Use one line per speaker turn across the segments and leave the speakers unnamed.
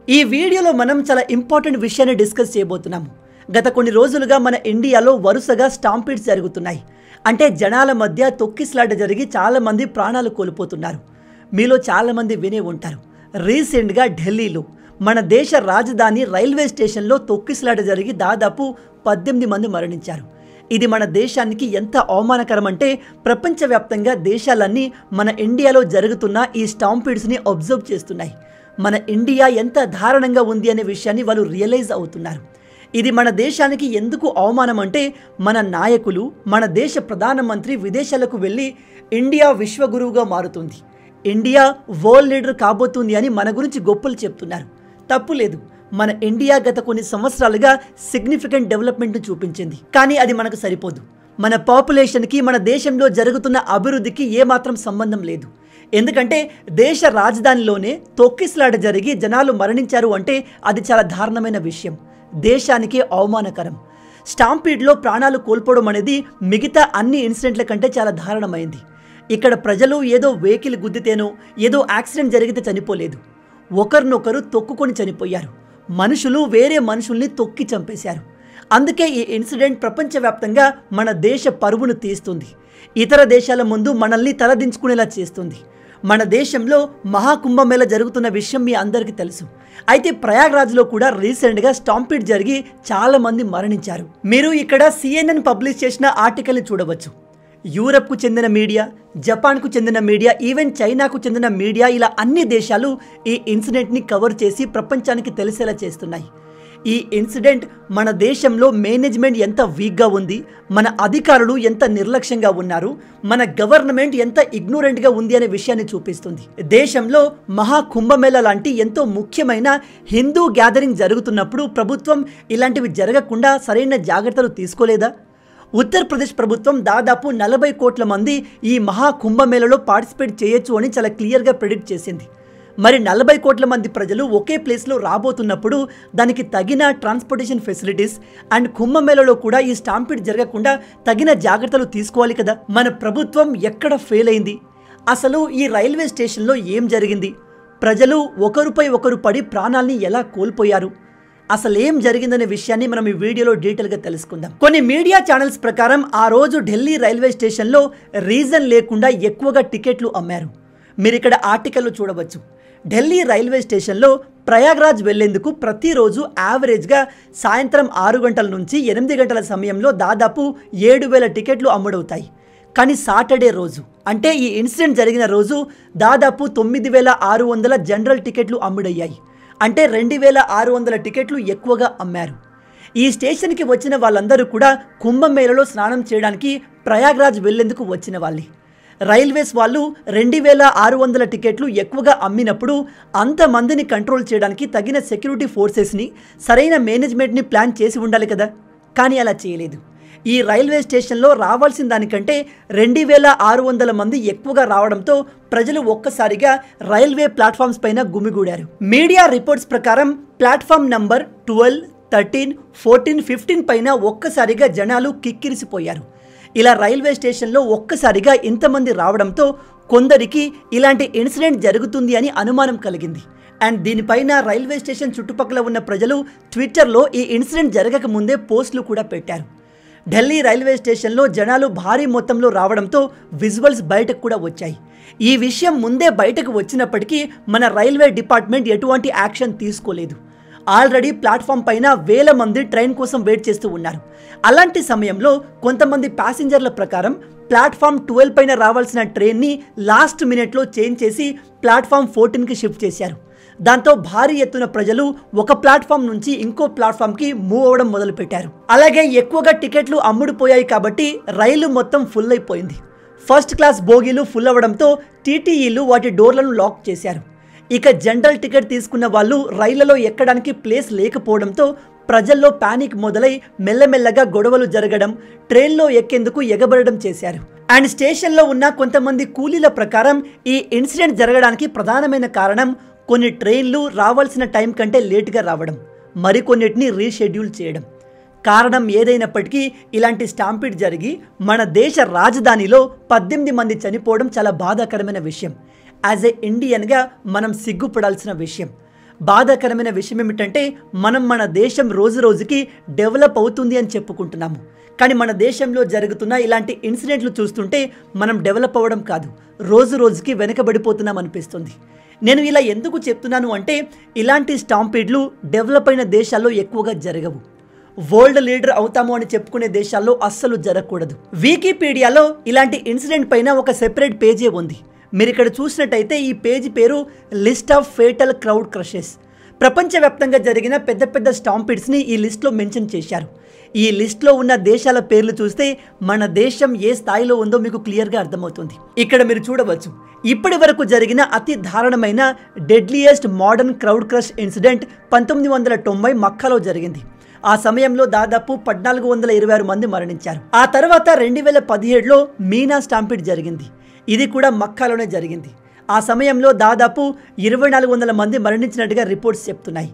ఈ వీడియోలో మనం చాలా ఇంపార్టెంట్ విషయాన్ని డిస్కస్ చేయబోతున్నాము. గత కొన్ని రోజులుగా మన ఇండియాలో వరుసగా స్టాంపీడ్స్ జరుగుతున్నాయి. అంటే జనాల మధ్య తొక్కిసలాట జరిగి చాలా మంది ప్రాణాలు కోల్పోతున్నారు. మీలో చాలా మంది వినే ఉంటారు. రీసెంట్గా ఢిల్లీలో మన దేశ రాజధాని రైల్వే స్టేషన్లో తొక్కిసలాట జరిగి దాదాపు 18 మంది మరణించారు. ఇది మన దేశానికి ఎంత అవమానకరం అంటే ప్రపంచవ్యాప్తంగా దేశాలన్నీ మన ఇండియాలో జరుగుతున్న ఈ స్టాంపీడ్స్ని అబ్జర్వ్ చేస్తున్నాయి. మన ఇండియా ఎంత దారుణంగా ఉంది అనే విషయాన్ని వాళ్ళు రియలైజ్ అవుతున్నారు. ఇది మన దేశానికి ఎందుకు అవమానం అంటే మన నాయకులు, మన దేశ ప్రధానమంత్రి విదేశాలకు వెళ్ళి ఇండియా విశ్వగురువుగా మారుతుంది, ఇండియా వరల్డ్ లీడర్ కాబోతుంది అని మన గురించి గొప్పలు చెప్తున్నారు. తప్పు లేదు. మన ఇండియా గత కొన్ని సంవత్సరాలుగా సిగ్నిఫికెంట్ డెవలప్మెంట్ను చూపించింది. కానీ అది మనకు సరిపోదు. మన పాపులేషన్కి, మన దేశంలో జరుగుతున్న అభివృద్ధికి ఏమాత్రం సంబంధం లేదు. ఎందుకంటే దేశ రాజధానిలోనే తొక్కిసలాట జరిగి జనాలు మరణించారు అంటే అది చాలా దారుణమైన విషయం, దేశానికి అవమానకరం. స్టాంపీడ్లో ప్రాణాలు కోల్పోవడం అనేది మిగతా అన్ని ఇన్సిడెంట్ల కంటే చాలా దారుణమైంది. ఇక్కడ ప్రజలు ఏదో వెహికల్ గుద్దితేనో, ఏదో యాక్సిడెంట్ జరిగితే చనిపోలేదు. ఒకరినొకరు తొక్కుకొని చనిపోయారు. మనుషులు వేరే మనుషుల్ని తొక్కి చంపేశారు. అందుకే ఈ ఇన్సిడెంట్ ప్రపంచవ్యాప్తంగా మన దేశ పరువును తీస్తుంది. ఇతర దేశాల ముందు మనల్ని తలదించుకునేలా చేస్తుంది. మన దేశంలో మహాకుంభమేళ జరుగుతున్న విషయం మీ అందరికీ తెలుసు. అయితే ప్రయాగ్రాజ్లో కూడా రీసెంట్గా స్టాంపీడ్ జరిగి చాలామంది మరణించారు. మీరు ఇక్కడ CNN పబ్లిష్ చేసిన ఆర్టికల్ని చూడవచ్చు. యూరప్కు చెందిన మీడియా, జపాన్కు చెందిన మీడియా, ఈవెన్ చైనాకు చెందిన మీడియా, ఇలా అన్ని దేశాలు ఈ ఇన్సిడెంట్ని కవర్ చేసి ప్రపంచానికి తెలిసేలా చేస్తున్నాయి. ఈ ఇన్సిడెంట్ మన దేశంలో మేనేజ్మెంట్ ఎంత వీక్గా ఉంది, మన అధికారులు ఎంత నిర్లక్ష్యంగా ఉన్నారు, మన గవర్నమెంట్ ఎంత ఇగ్నోరెంట్గా ఉంది అనే విషయాన్ని చూపిస్తుంది. దేశంలో మహాకుంభమేళ లాంటి ఎంతో ముఖ్యమైన హిందూ గ్యాదరింగ్ జరుగుతున్నప్పుడు ప్రభుత్వం ఇలాంటివి జరగకుండా సరైన జాగ్రత్తలు తీసుకోలేదా? ఉత్తరప్రదేశ్ ప్రభుత్వం దాదాపు 40 కోట్ల మంది ఈ మహాకుంభమేళలో పార్టిసిపేట్ చేయొచ్చు అని చాలా క్లియర్గా ప్రెడిక్ట్ చేసింది. మరి 40 కోట్ల మంది ప్రజలు ఒకే ప్లేస్లో రాబోతున్నప్పుడు దానికి తగిన ట్రాన్స్పోర్టేషన్ ఫెసిలిటీస్ అండ్ కుంభమేళలో కూడా ఈ స్టాంపీడ్ జరగకుండా తగిన జాగ్రత్తలు తీసుకోవాలి కదా. మన ప్రభుత్వం ఎక్కడ ఫెయిల్ అయింది? అసలు ఈ రైల్వే స్టేషన్లో ఏం జరిగింది? ప్రజలు ఒకరిపై ఒకరు పడి ప్రాణాల్ని ఎలా కోల్పోయారు? అసలు ఏం జరిగిందనే విషయాన్ని మనం ఈ వీడియోలో డీటెయిల్గా తెలుసుకుందాం. కొన్ని మీడియా ఛానల్స్ ప్రకారం ఆ రోజు ఢిల్లీ రైల్వే స్టేషన్లో రీజన్ లేకుండా ఎక్కువగా టికెట్లు అమ్మారు. మీరు ఇక్కడ ఆర్టికల్లో చూడవచ్చు. ఢిల్లీ రైల్వే స్టేషన్లో ప్రయాగ్రాజ్ వెళ్లేందుకు ప్రతిరోజు యావరేజ్గా సాయంత్రం 6 గంటల నుంచి 8 గంటల సమయంలో దాదాపు 7,000 టికెట్లు అమ్ముడవుతాయి. కానీ సాటర్డే రోజు, అంటే ఈ ఇన్సిడెంట్ జరిగిన రోజు, దాదాపు 9,600 జనరల్ టికెట్లు అమ్ముడయ్యాయి. అంటే 2,600 టికెట్లు ఎక్కువగా అమ్మారు. ఈ స్టేషన్కి వచ్చిన వాళ్ళందరూ కూడా కుంభమేళలో స్నానం చేయడానికి ప్రయాగ్రాజ్ వెళ్లేందుకు వచ్చిన వాళ్ళే. రైల్వేస్ వాళ్ళు 2,600 టికెట్లు ఎక్కువగా అమ్మినప్పుడు అంతమందిని కంట్రోల్ చేయడానికి తగిన సెక్యూరిటీ ఫోర్సెస్ని, సరైన మేనేజ్మెంట్ని ప్లాన్ చేసి ఉండాలి కదా. కానీ అలా చేయలేదు. ఈ రైల్వే స్టేషన్లో రావాల్సిన దానికంటే 2,600 మంది ఎక్కువగా రావడంతో ప్రజలు ఒక్కసారిగా రైల్వే ప్లాట్ఫామ్స్ పైన గుమిగూడారు. మీడియా రిపోర్ట్స్ ప్రకారం ప్లాట్ఫామ్ నంబర్ 12, 13, 14, 15 పైన ఒక్కసారిగా జనాలు కిక్కిరిసిపోయారు. ఇలా రైల్వే స్టేషన్లో ఒక్కసారిగా ఇంతమంది రావడంతో కొందరికి ఇలాంటి ఇన్సిడెంట్ జరుగుతుంది అని అనుమానం కలిగింది. అండ్ దీనిపైన రైల్వే స్టేషన్ చుట్టుపక్కల ఉన్న ప్రజలు ట్విట్టర్లో ఈ ఇన్సిడెంట్ జరగక ముందే పోస్టులు కూడా పెట్టారు. ఢిల్లీ రైల్వే స్టేషన్లో జనాలు భారీ మొత్తంలో రావడంతో విజువల్స్ బయటకు కూడా వచ్చాయి. ఈ విషయం ముందే బయటకు వచ్చినప్పటికీ మన రైల్వే డిపార్ట్మెంట్ ఎటువంటి యాక్షన్ తీసుకోలేదు. ఆల్రెడీ ప్లాట్ఫామ్ పైన వేల మంది ట్రైన్ కోసం వెయిట్ చేస్తూ ఉన్నారు. అలాంటి సమయంలో కొంతమంది ప్యాసింజర్ల ప్రకారం ప్లాట్ఫామ్ 12 పైన రావాల్సిన ట్రైన్ని లాస్ట్ మినిట్లో చేంజ్ చేసి ప్లాట్ఫామ్ 14కి షిఫ్ట్ చేశారు. దాంతో భారీ ఎత్తున ప్రజలు ఒక ప్లాట్ఫామ్ నుంచి ఇంకో ప్లాట్ఫామ్కి మూవ్ అవ్వడం మొదలుపెట్టారు. అలాగే ఎక్కువగా టికెట్లు అమ్ముడుపోయాయి కాబట్టి రైలు మొత్తం ఫుల్ అయిపోయింది. ఫస్ట్ క్లాస్ బోగీలు ఫుల్ అవ్వడంతో టీటీఈలు వాటి డోర్లను లాక్ చేశారు. ఇక జనరల్ టికెట్ తీసుకున్న వాళ్ళు రైళ్లలో ఎక్కడానికి ప్లేస్ లేకపోవడంతో ప్రజల్లో పానిక్ మొదలై మెల్లమెల్లగా గొడవలు జరగడం, ట్రైన్లో ఎక్కేందుకు ఎగబడడం చేశారు. అండ్ స్టేషన్లో ఉన్న కొంతమంది కూలీల ప్రకారం ఈ ఇన్సిడెంట్ జరగడానికి ప్రధానమైన కారణం కొన్ని ట్రైన్లు రావాల్సిన టైం కంటే లేట్గా రావడం, మరికొన్నిటిని రీషెడ్యూల్ చేయడం. కారణం ఏదైనప్పటికీ ఇలాంటి స్టాంపీడ్ జరిగి మన దేశ రాజధానిలో 18 మంది చనిపోవడం చాలా బాధాకరమైన విషయం. యాజ్ ఏ ఇండియన్గా మనం సిగ్గుపడాల్సిన విషయం. బాధాకరమైన విషయం ఏమిటంటే మనం మన దేశం రోజు రోజుకి డెవలప్ అవుతుంది అని చెప్పుకుంటున్నాము, కానీ మన దేశంలో జరుగుతున్న ఇలాంటి ఇన్సిడెంట్లు చూస్తుంటే మనం డెవలప్ అవ్వడం కాదు, రోజు రోజుకి వెనకబడిపోతున్నాం అనిపిస్తుంది. నేను ఇలా ఎందుకు చెప్తున్నాను అంటే ఇలాంటి స్టాంపీడ్లు డెవలప్ అయిన దేశాల్లో ఎక్కువగా జరగవు. వరల్డ్ లీడర్ అవుతాము అని చెప్పుకునే దేశాల్లో అస్సలు జరగకూడదు. వికీపీడియాలో ఇలాంటి ఇన్సిడెంట్ పైన ఒక సెపరేట్ పేజీ ఉంది. మీరు ఇక్కడ చూసినట్టయితే ఈ పేజీ పేరు list of fatal crowd crushes. ప్రపంచవ్యాప్తంగా జరిగిన పెద్ద పెద్ద స్టాంపీడ్స్ని ఈ లిస్ట్లో మెన్షన్ చేశారు. ఈ లిస్ట్లో ఉన్న దేశాల పేర్లు చూస్తే మన దేశం ఏ స్థాయిలో ఉందో మీకు క్లియర్గా అర్థమవుతుంది. ఇక్కడ మీరు చూడవచ్చు, ఇప్పటి వరకు జరిగిన అతి దారుణమైన deadliest modern crowd crush incident 1990 మక్కాలో జరిగింది. ఆ సమయంలో దాదాపు 1426 మంది మరణించారు. ఆ తర్వాత 2017లో మీనా స్టాంపీడ్ జరిగింది. ఇది కూడా మక్కాలోనే జరిగింది. ఆ సమయంలో దాదాపు 2400 మంది మరణించినట్టుగా రిపోర్ట్స్ చెప్తున్నాయి.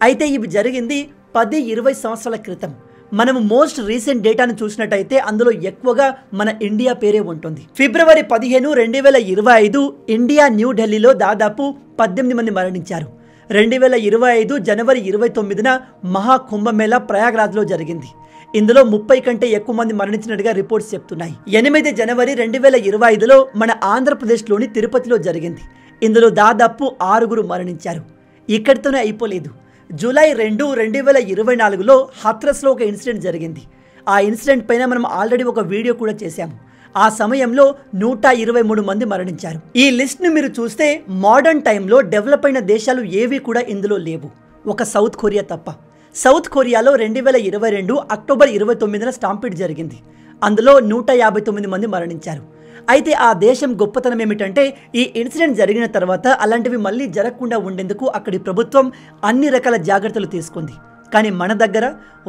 అయితే ఇవి జరిగింది 10-20 సంవత్సరాల క్రితం. మనము మోస్ట్ రీసెంట్ డేటాను చూసినట్టయితే అందులో ఎక్కువగా మన ఇండియా పేరే ఉంటుంది. ఫిబ్రవరి 15, 2025 ఇండియా న్యూఢిల్లీలో దాదాపు 18 మంది మరణించారు. 2025 జనవరి 29న మహాకుంభమేళా ప్రయాగ్రాజ్లో జరిగింది. ఇందులో 30 కంటే ఎక్కువ మంది మరణించినట్టుగా రిపోర్ట్స్ చెప్తున్నాయి. 8 జనవరి 2025లో మన ఆంధ్రప్రదేశ్లోని తిరుపతిలో జరిగింది. ఇందులో దాదాపు 6 మరణించారు. ఇక్కడితోనే అయిపోలేదు. జూలై 2, 2024లో హత్రస్లో ఒక ఇన్సిడెంట్ జరిగింది. ఆ ఇన్సిడెంట్ పైన మనం ఆల్రెడీ ఒక వీడియో కూడా చేశాము. ఆ సమయంలో 123 మంది మరణించారు. ఈ లిస్ట్ని మీరు చూస్తే మోడర్న్ టైంలో డెవలప్ అయిన దేశాలు ఏవి కూడా ఇందులో లేవు, ఒక సౌత్ కొరియా తప్ప. సౌత్ కొరియాలో 2022 అక్టోబర్ 29న స్టాంపీడ్ జరిగింది. అందులో 159 మంది మరణించారు. అయితే ఆ దేశం గొప్పతనం ఏమిటంటే ఈ ఇన్సిడెంట్ జరిగిన తర్వాత అలాంటివి మళ్ళీ జరగకుండా ఉండేందుకు అక్కడి ప్రభుత్వం అన్ని రకాల జాగ్రత్తలు తీసుకుంది. కానీ మన దగ్గర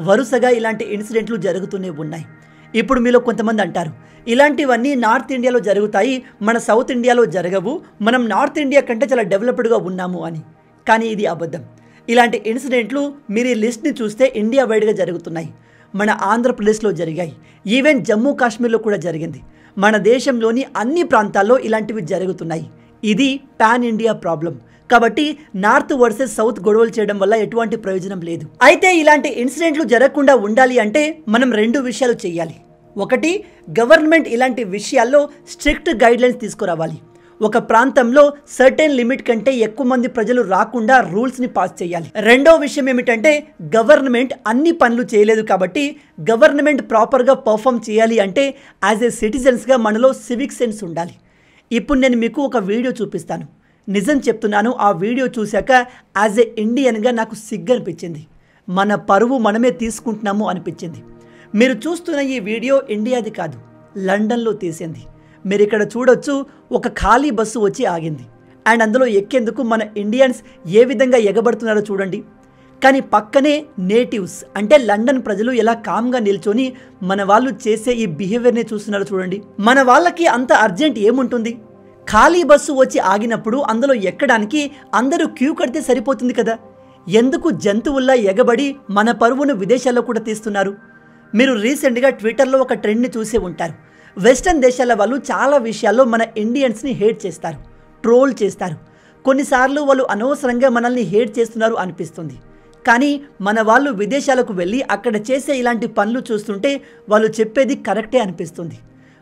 వరుసగా ఇలాంటి ఇన్సిడెంట్లు జరుగుతూనే ఉన్నాయి. ఇప్పుడు మీలో కొంతమంది అంటారు, ఇలాంటివన్నీ నార్త్ ఇండియాలో జరుగుతాయి, మన సౌత్ ఇండియాలో జరగవు, మనం నార్త్ ఇండియా కంటే చాలా డెవలప్డ్గా ఉన్నాము అని. కానీ ఇది అబద్ధం. ఇలాంటి ఇన్సిడెంట్లు మీరు ఈ లిస్ట్ని చూస్తే ఇండియా వైడ్గా జరుగుతున్నాయి. మన ఆంధ్రప్రదేశ్లో జరిగాయి, ఈవెన్ జమ్మూ కాశ్మీర్లో కూడా జరిగింది. మన దేశంలోని అన్ని ప్రాంతాల్లో ఇలాంటివి జరుగుతున్నాయి. ఇది పాన్ ఇండియా ప్రాబ్లం. కాబట్టి నార్త్ వర్సెస్ సౌత్ గొడవలు చేయడం వల్ల ఎటువంటి ప్రయోజనం లేదు. అయితే ఇలాంటి ఇన్సిడెంట్లు జరగకుండా ఉండాలి అంటే మనం 2 విషయాలు చేయాలి. ఒకటి, గవర్నమెంట్ ఇలాంటి విషయాల్లో స్ట్రిక్ట్ గైడ్లైన్స్ తీసుకురావాలి. ఒక ప్రాంతంలో సర్టెన్ లిమిట్ కంటే ఎక్కువ మంది ప్రజలు రాకుండా రూల్స్ని పాస్ చేయాలి. రెండో విషయం ఏమిటంటే గవర్నమెంట్ అన్ని పనులు చేయలేదు కాబట్టి గవర్నమెంట్ ప్రాపర్గా పర్ఫామ్ చేయాలి అంటే యాజ్ ఏ సిటిజన్స్గా మనలో సివిక్ సెన్స్ ఉండాలి. ఇప్పుడు నేను మీకు ఒక వీడియో చూపిస్తాను. నిజం చెప్తున్నాను, ఆ వీడియో చూశాక యాజ్ ఏ ఇండియన్గా నాకు సిగ్గు అనిపించింది. మన పరువు మనమే తీసుకుంటున్నాము అనిపించింది. మీరు చూస్తున్న ఈ వీడియో ఇండియాది కాదు, లండన్లో తీసింది. మీరు ఇక్కడ చూడొచ్చు, ఒక ఖాళీ బస్సు వచ్చి ఆగింది అండ్ అందులో ఎక్కేందుకు మన ఇండియన్స్ ఏ విధంగా ఎగబడుతున్నారో చూడండి. కానీ పక్కనే నేటివ్స్ అంటే లండన్ ప్రజలు ఎలా కామ్గా నిల్చొని మన వాళ్ళు చేసే ఈ బిహేవియర్ని చూస్తున్నారో చూడండి. మన వాళ్ళకి అంత అర్జెంట్ ఏముంటుంది? ఖాళీ బస్సు వచ్చి ఆగినప్పుడు అందులో ఎక్కడానికి అందరూ క్యూ కడితే సరిపోతుంది కదా. ఎందుకు జంతువుల్లా ఎగబడి మన పరువును విదేశాల్లో కూడా తీస్తున్నారు? మీరు రీసెంట్గా ట్విట్టర్లో ఒక ట్రెండ్ని చూసే ఉంటారు. వెస్టర్న్ దేశాల వాళ్ళు చాలా విషయాల్లో మన ఇండియన్స్ని హేట్ చేస్తారు, ట్రోల్ చేస్తారు. కొన్నిసార్లు వాళ్ళు అనవసరంగా మనల్ని హేట్ చేస్తున్నారు అనిపిస్తుంది. కానీ మన వాళ్ళు విదేశాలకు వెళ్ళి అక్కడ చేసే ఇలాంటి పనులు చూస్తుంటే వాళ్ళు చెప్పేది కరెక్టే అనిపిస్తుంది.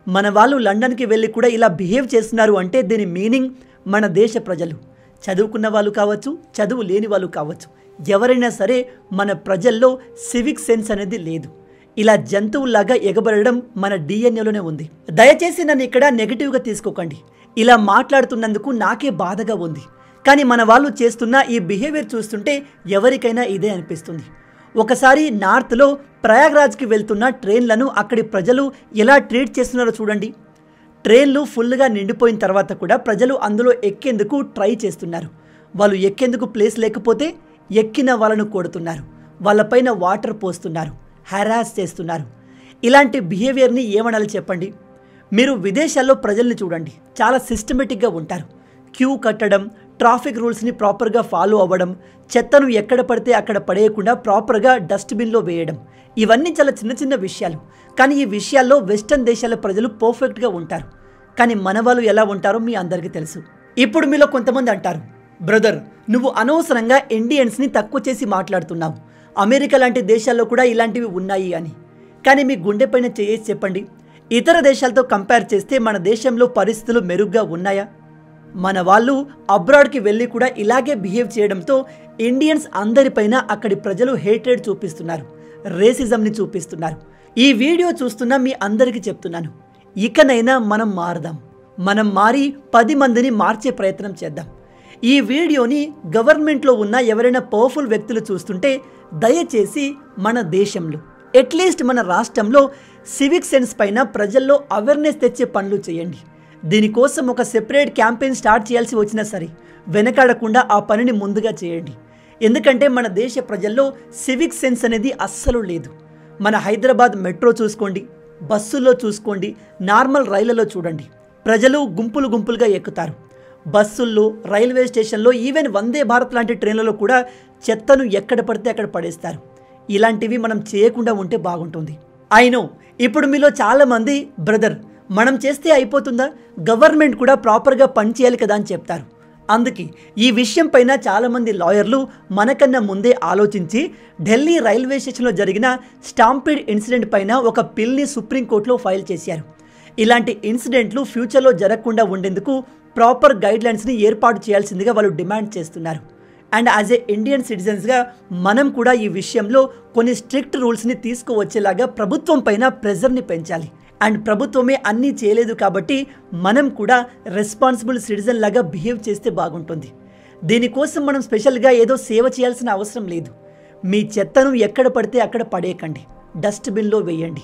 మన వాళ్ళు లండన్కి వెళ్ళి కూడా ఇలా బిహేవ్ చేస్తున్నారు అంటే దీని మీనింగ్ మన దేశ ప్రజలు, చదువుకున్న వాళ్ళు కావచ్చు, చదువు లేని వాళ్ళు కావచ్చు, ఎవరైనా సరే మన ప్రజల్లో సివిక్ సెన్స్ అనేది లేదు. ఇలా జంతువులాగా ఎగబడడం మన డిఎన్ఏలోనే ఉంది. దయచేసి నన్ను ఇక్కడ నెగిటివ్గా తీసుకోకండి. ఇలా మాట్లాడుతున్నందుకు నాకే బాధగా ఉంది. కానీ మన వాళ్ళు చేస్తున్న ఈ బిహేవియర్ చూస్తుంటే ఎవరికైనా ఇదే అనిపిస్తుంది. ఒకసారి నార్త్లో ప్రయాగ్రాజ్కి వెళ్తున్న ట్రైన్లను అక్కడి ప్రజలు ఎలా ట్రీట్ చేస్తున్నారో చూడండి. ట్రైన్లు ఫుల్గా నిండిపోయిన తర్వాత కూడా ప్రజలు అందులో ఎక్కేందుకు ట్రై చేస్తున్నారు. వాళ్ళు ఎక్కేందుకు ప్లేస్ లేకపోతే ఎక్కిన వాళ్ళను కొడుతున్నారు, వాళ్ళపైన వాటర్ పోస్తున్నారు, హెరాస్ చేస్తున్నారు. ఇలాంటి బిహేవియర్ని ఏమనాలి చెప్పండి? మీరు విదేశాల్లో ప్రజల్ని చూడండి, చాలా సిస్టమేటిక్గా ఉంటారు. క్యూ కట్టడం, ట్రాఫిక్ రూల్స్ని ప్రాపర్గా ఫాలో అవ్వడం, చెత్తను ఎక్కడ పడితే అక్కడ పడేయకుండా ప్రాపర్గా డస్ట్బిన్లో వేయడం, ఇవన్నీ చాలా చిన్న చిన్న విషయాలు. కానీ ఈ విషయాల్లో వెస్టర్న్ దేశాల ప్రజలు పర్ఫెక్ట్గా ఉంటారు. కానీ మన వాళ్ళు ఎలా ఉంటారో మీ అందరికీ తెలుసు. ఇప్పుడు మీలో కొంతమంది అంటారు, బ్రదర్, నువ్వు అనవసరంగా ఇండియన్స్ని తక్కువ చేసి మాట్లాడుతున్నావు. అమెరికా లాంటి దేశాల్లో కూడా ఇలాంటివి ఉన్నాయి అని. కానీ మీ గుండె పైన చేసి చెప్పండి, ఇతర దేశాలతో కంపేర్ చేస్తే మన దేశంలో పరిస్థితులు మెరుగ్గా ఉన్నాయా? మన వాళ్ళు అబ్రాడ్కి వెళ్ళి కూడా ఇలాగే బిహేవ్ చేయడంతో ఇండియన్స్ అందరిపైన అక్కడి ప్రజలు హేట్రేడ్ చూపిస్తున్నారు, రేసిజంని చూపిస్తున్నారు. ఈ వీడియో చూస్తున్న మీ అందరికీ చెప్తున్నాను, ఇకనైనా మనం మారదాం. మనం మారి 10 మందిని మార్చే ప్రయత్నం చేద్దాం. ఈ వీడియోని గవర్నమెంట్లో ఉన్న ఎవరైనా పవర్ఫుల్ వ్యక్తులు చూస్తుంటే దయచేసి మన దేశంలో, అట్లీస్ట్ మన రాష్ట్రంలో సివిక్ సెన్స్ పైన ప్రజల్లో అవేర్నెస్ తెచ్చే పనులు చేయండి. దీనికోసం ఒక సెపరేట్ క్యాంపెయిన్ స్టార్ట్ చేయాల్సి వచ్చినా సరే వెనకాడకుండా ఆ పనిని ముందుగా చేయండి. ఎందుకంటే మన దేశ ప్రజల్లో సివిక్ సెన్స్ అనేది అస్సలు లేదు. మన హైదరాబాద్ మెట్రో చూసుకోండి, బస్సుల్లో చూసుకోండి, నార్మల్ రైళ్లలో చూడండి, ప్రజలు గుంపులు గుంపులుగా ఎక్కుతారు. బస్సుల్లో, రైల్వే స్టేషన్లో, ఈవెన్ వందే భారత్ లాంటి ట్రైన్లలో కూడా చెత్తను ఎక్కడ పడితే అక్కడ పడేస్తారు. ఇలాంటివి మనం చేయకుండా ఉంటే బాగుంటుంది. అయినో ఇప్పుడు మీలో చాలామంది, బ్రదర్ మనం చేస్తే అయిపోతుందా, గవర్నమెంట్ కూడా ప్రాపర్గా పనిచేయాలి కదా అని చెప్తారు. అందుకే ఈ విషయం పైన చాలామంది లాయర్లు మనకన్నా ముందే ఆలోచించి ఢిల్లీ రైల్వే స్టేషన్లో జరిగిన స్టాంపీడ్ ఇన్సిడెంట్ పైన ఒక పిల్ని సుప్రీంకోర్టులో ఫైల్ చేశారు. ఇలాంటి ఇన్సిడెంట్లు ఫ్యూచర్లో జరగకుండా ఉండేందుకు ప్రాపర్ గైడ్లైన్స్ని ఏర్పాటు చేయాల్సిందిగా వాళ్ళు డిమాండ్ చేస్తున్నారు. అండ్ యాజ్ ఏ ఇండియన్ సిటిజన్స్గా మనం కూడా ఈ విషయంలో కొన్ని స్ట్రిక్ట్ రూల్స్ని తీసుకువచ్చేలాగా ప్రభుత్వం పైన ప్రెజర్ని పెంచాలి. అండ్ ప్రభుత్వమే అన్నీ చేయలేదు కాబట్టి మనం కూడా రెస్పాన్సిబుల్ సిటిజన్ లాగా బిహేవ్ చేస్తే బాగుంటుంది. దీనికోసం మనం స్పెషల్గా ఏదో సేవ చేయాల్సిన అవసరం లేదు. మీ చెత్తను ఎక్కడ పడితే అక్కడ పడేయకండి, డస్ట్బిన్లో వేయండి.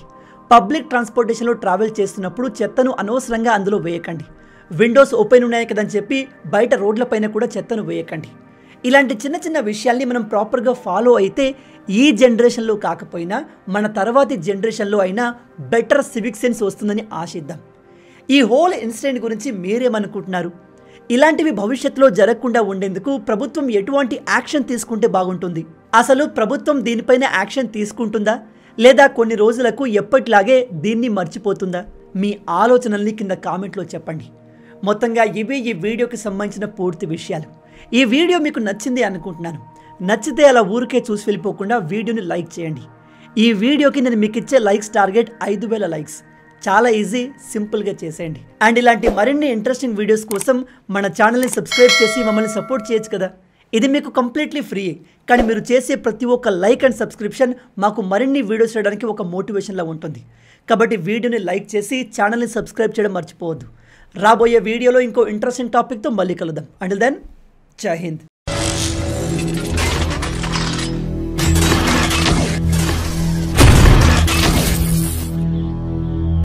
పబ్లిక్ ట్రాన్స్పోర్టేషన్లో ట్రావెల్ చేస్తున్నప్పుడు చెత్తను అనవసరంగా అందులో వేయకండి. విండోస్ ఓపెన్ ఉన్నాయి కదని చెప్పి బయట రోడ్లపైన కూడా చెత్తను వేయకండి. ఇలాంటి చిన్న చిన్న విషయాల్ని మనం ప్రాపర్గా ఫాలో అయితే ఈ జనరేషన్లో కాకపోయినా మన తర్వాతి జనరేషన్లో అయినా బెటర్ సివిక్ సెన్స్ వస్తుందని ఆశిద్దాం. ఈ హోల్ ఇన్సిడెంట్ గురించి మీరేమనుకుంటున్నారు? ఇలాంటివి భవిష్యత్తులో జరగకుండా ఉండేందుకు ప్రభుత్వం ఎటువంటి యాక్షన్ తీసుకుంటే బాగుంటుంది? అసలు ప్రభుత్వం దీనిపైన యాక్షన్ తీసుకుంటుందా, లేదా కొన్ని రోజులకు ఎప్పటిలాగే దీన్ని మర్చిపోతుందా? మీ ఆలోచనల్ని కింద కామెంట్లో చెప్పండి. మొత్తంగా ఇవే ఈ వీడియోకి సంబంధించిన పూర్తి విషయాలు. ఈ వీడియో మీకు నచ్చింది అనుకుంటున్నాను. నచ్చితే అలా ఊరికే చూసి వెళ్ళిపోకుండా వీడియోని లైక్ చేయండి. ఈ వీడియోకి నేను మీకు ఇచ్చే లైక్స్ టార్గెట్ 5000 లైక్స్. చాలా ఈజీ, సింపుల్గా చేసేయండి. అండ్ ఇలాంటి మరిన్ని ఇంట్రెస్టింగ్ వీడియోస్ కోసం మన ఛానల్ని సబ్స్క్రైబ్ చేసి మమ్మల్ని సపోర్ట్ చేయొచ్చు కదా. ఇది మీకు కంప్లీట్లీ ఫ్రీ. కానీ మీరు చేసే ప్రతి ఒక్క లైక్ అండ్ సబ్స్క్రిప్షన్ మాకు మరిన్ని వీడియోస్ చేయడానికి ఒక మోటివేషన్లా ఉంటుంది. కాబట్టి వీడియోని లైక్ చేసి ఛానల్ని సబ్స్క్రైబ్ చేయడం మర్చిపోవద్దు. రాబోయే వీడియోలో ఇంకో ఇంట్రెస్టింగ్ టాపిక్తో మళ్ళీ కలుద్దాం. అంటిల్ దెన్, జై హింద్.